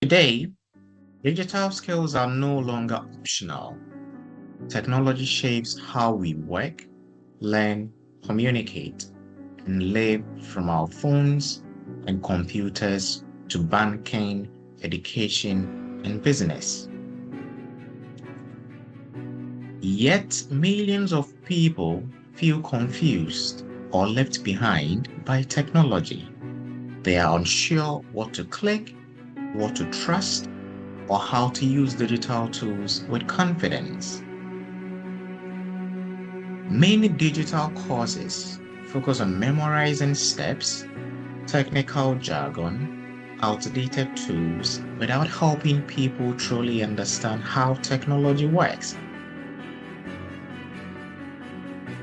Today, digital skills are no longer optional. Technology shapes how we work, learn, communicate, and live, from our phones and computers to banking, education, and business. Yet, millions of people feel confused or left behind by technology. They are unsure what to click, what to trust, or how to use digital tools with confidence. Many digital courses focus on memorizing steps, technical jargon, outdated tools without helping people truly understand how technology works.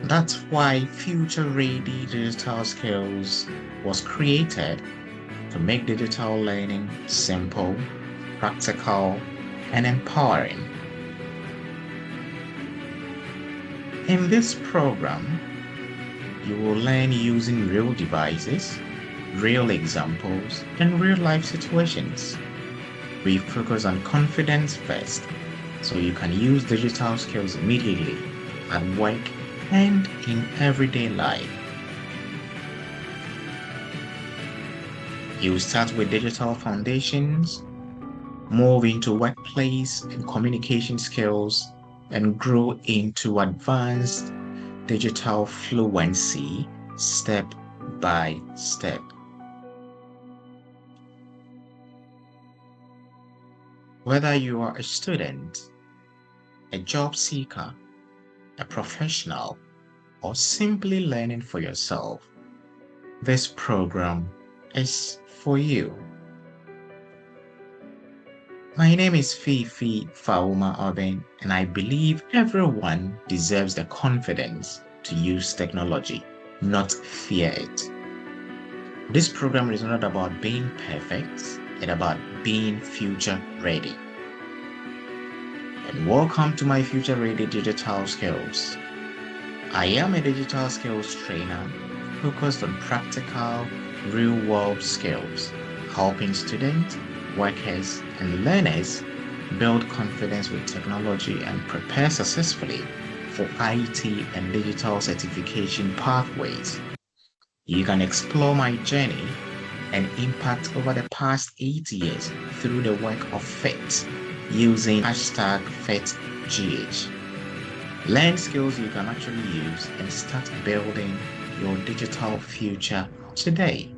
That's why Future Ready Digital Skills was created to make digital learning simple, practical, and empowering. In this program, you will learn using real devices, real examples, and real-life situations. We focus on confidence first, so you can use digital skills immediately at work and in everyday life. You start with digital foundations, move into workplace and communication skills, and grow into advanced digital fluency step by step. Whether you are a student, a job seeker, a professional, or simply learning for yourself, this program is for you. My name is Fifi Fauma Oben, and I believe everyone deserves the confidence to use technology, not fear it. This program is not about being perfect, it's about being future ready. And welcome to my Future Ready Digital Skills. I am a digital skills trainer focused on practical, real-world skills, helping students, workers, and learners build confidence with technology and prepare successfully for IT and digital certification pathways. You can explore my journey and impact over the past 8 years through the work of FIT using hashtag FITTSGH. Learn skills you can actually use and start building your digital future today.